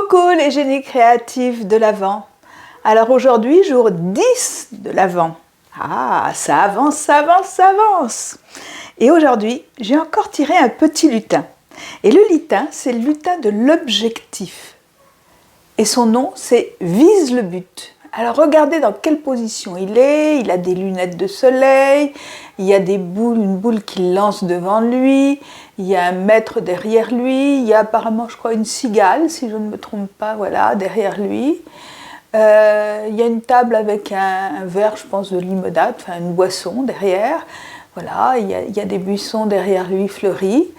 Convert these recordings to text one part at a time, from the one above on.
Coucou les génies créatifs de l'Avent. Alors aujourd'hui, jour 10 de l'Avent. Ah, ça avance, ça avance, ça avance. Et aujourd'hui, j'ai encore tiré un petit lutin. Et le lutin, c'est le lutin de l'objectif. Et son nom, c'est Vise le but. Alors regardez dans quelle position il est. Il a des lunettes de soleil, il y a une boule qu'il lance devant lui, il y a un maître derrière lui, il y a apparemment, je crois, une cigale, si je ne me trompe pas, voilà, derrière lui. Il y a une table avec un verre, je pense, de limonade, enfin une boisson derrière. Voilà, il y a des buissons derrière lui fleuris.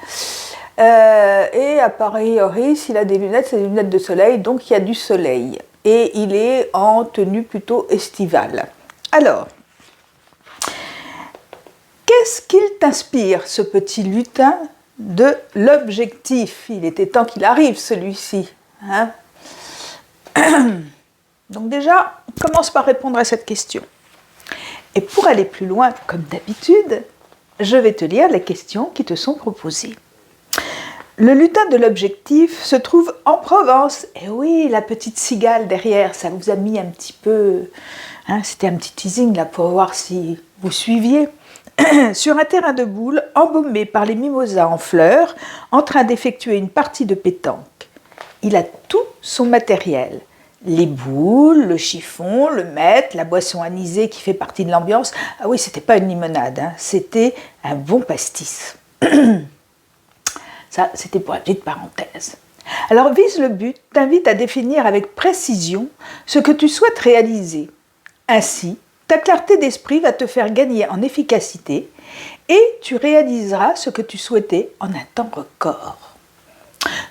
Et a priori, s'il a des lunettes, c'est des lunettes de soleil, donc il y a du soleil. Et il est en tenue plutôt estivale. Alors, qu'est-ce qu'il t'inspire, ce petit lutin de l'objectif? Il était temps qu'il arrive, celui-ci. Hein? Donc déjà, on commence par répondre à cette question. Et pour aller plus loin, comme d'habitude, je vais te lire les questions qui te sont proposées. Le lutin de l'objectif se trouve en Provence. Et oui, la petite cigale derrière, ça vous a mis un petit peu... Hein, c'était un petit teasing là pour voir si vous suiviez. Sur un terrain de boules, embaumé par les mimosas en fleurs, en train d'effectuer une partie de pétanque. Il a tout son matériel. Les boules, le chiffon, le mètre, la boisson anisée qui fait partie de l'ambiance. Ah oui, c'était pas une limonade, hein, c'était un bon pastis. Ça, c'était pour la petite parenthèse. Alors, Vise le but t'invite à définir avec précision ce que tu souhaites réaliser. Ainsi, ta clarté d'esprit va te faire gagner en efficacité et tu réaliseras ce que tu souhaitais en un temps record.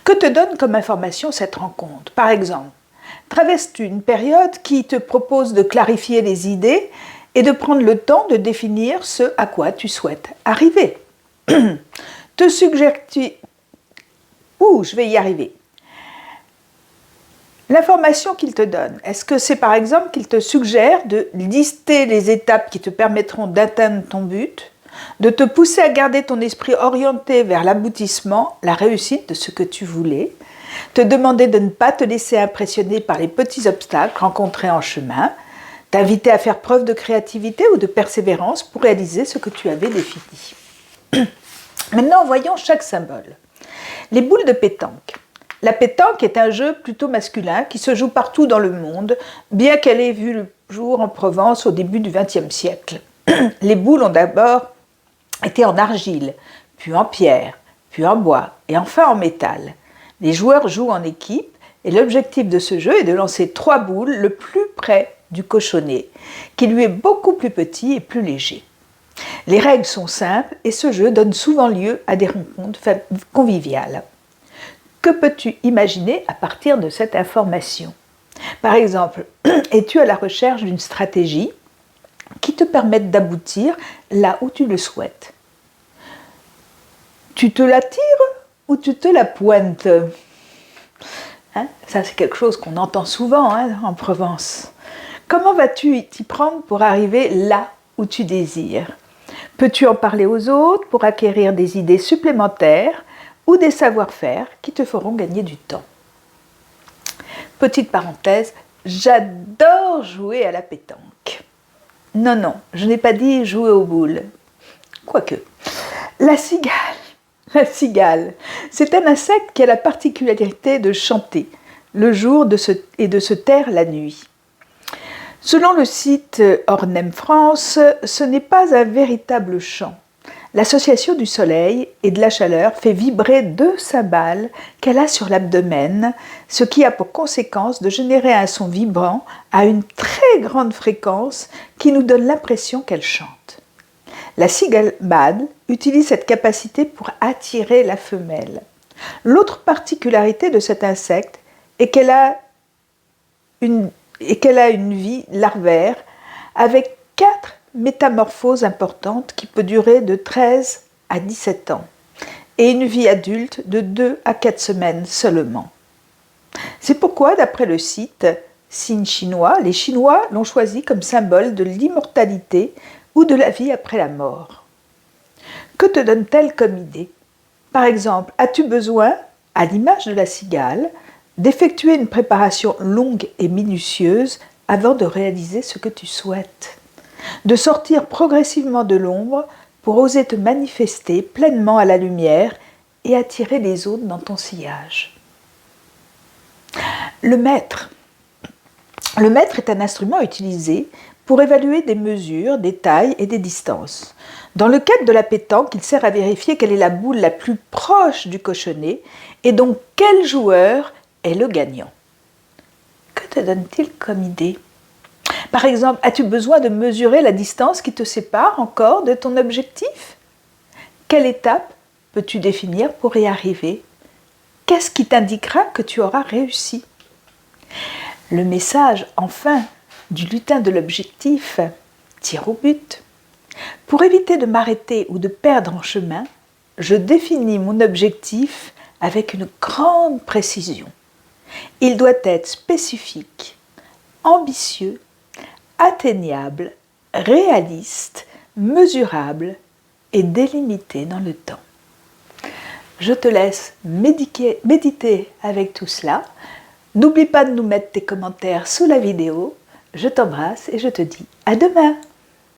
Que te donne comme information cette rencontre? Par exemple, traverses-tu une période qui te propose de clarifier les idées et de prendre le temps de définir ce à quoi tu souhaites arriver? Te suggères-tu... je vais y arriver. L'information qu'il te donne, est-ce que c'est par exemple qu'il te suggère de lister les étapes qui te permettront d'atteindre ton but, de te pousser à garder ton esprit orienté vers l'aboutissement, la réussite de ce que tu voulais, te demander de ne pas te laisser impressionner par les petits obstacles rencontrés en chemin, t'inviter à faire preuve de créativité ou de persévérance pour réaliser ce que tu avais défini. Maintenant, voyons chaque symbole. Les boules de pétanque. La pétanque est un jeu plutôt masculin qui se joue partout dans le monde, bien qu'elle ait vu le jour en Provence au début du XXe siècle. Les boules ont d'abord été en argile, puis en pierre, puis en bois et enfin en métal. Les joueurs jouent en équipe et l'objectif de ce jeu est de lancer 3 boules le plus près du cochonnet, qui lui est beaucoup plus petit et plus léger. Les règles sont simples et ce jeu donne souvent lieu à des rencontres conviviales. Que peux-tu imaginer à partir de cette information? Par exemple, es-tu à la recherche d'une stratégie qui te permette d'aboutir là où tu le souhaites? Tu te la tires ou tu te la pointes? Hein, ça, c'est quelque chose qu'on entend souvent en Provence. Comment vas-tu t'y prendre pour arriver là où tu désires? Peux-tu en parler aux autres pour acquérir des idées supplémentaires ou des savoir-faire qui te feront gagner du temps? Petite parenthèse, j'adore jouer à la pétanque. Non, je n'ai pas dit jouer aux boules. Quoique. La cigale, c'est un insecte qui a la particularité de chanter le jour et de se taire la nuit. Selon le site Ornem France, ce n'est pas un véritable chant. L'association du soleil et de la chaleur fait vibrer 2 cymbales qu'elle a sur l'abdomen, ce qui a pour conséquence de générer un son vibrant à une très grande fréquence qui nous donne l'impression qu'elle chante. La cigale mâle utilise cette capacité pour attirer la femelle. L'autre particularité de cet insecte est qu'elle a une vie larvaire avec 4 métamorphoses importantes qui peut durer de 13 à 17 ans et une vie adulte de 2 à 4 semaines seulement. C'est pourquoi, d'après le site Signe chinois, les Chinois l'ont choisi comme symbole de l'immortalité ou de la vie après la mort. Que te donne-t-elle comme idée? Par exemple, as-tu besoin, à l'image de la cigale, d'effectuer une préparation longue et minutieuse avant de réaliser ce que tu souhaites, de sortir progressivement de l'ombre pour oser te manifester pleinement à la lumière et attirer les autres dans ton sillage. Le mètre. Le mètre est un instrument utilisé pour évaluer des mesures, des tailles et des distances. Dans le cadre de la pétanque, il sert à vérifier quelle est la boule la plus proche du cochonnet et donc quel joueur est le gagnant. Que te donne-t-il comme idée ? Par exemple, as-tu besoin de mesurer la distance qui te sépare encore de ton objectif ? Quelle étape peux-tu définir pour y arriver ? Qu'est-ce qui t'indiquera que tu auras réussi ? Le message, enfin, du lutin de l'objectif tire au but. Pour éviter de m'arrêter ou de perdre en chemin, je définis mon objectif avec une grande précision. Il doit être spécifique, ambitieux, atteignable, réaliste, mesurable et délimité dans le temps. Je te laisse méditer avec tout cela. N'oublie pas de nous mettre tes commentaires sous la vidéo. Je t'embrasse et je te dis à demain.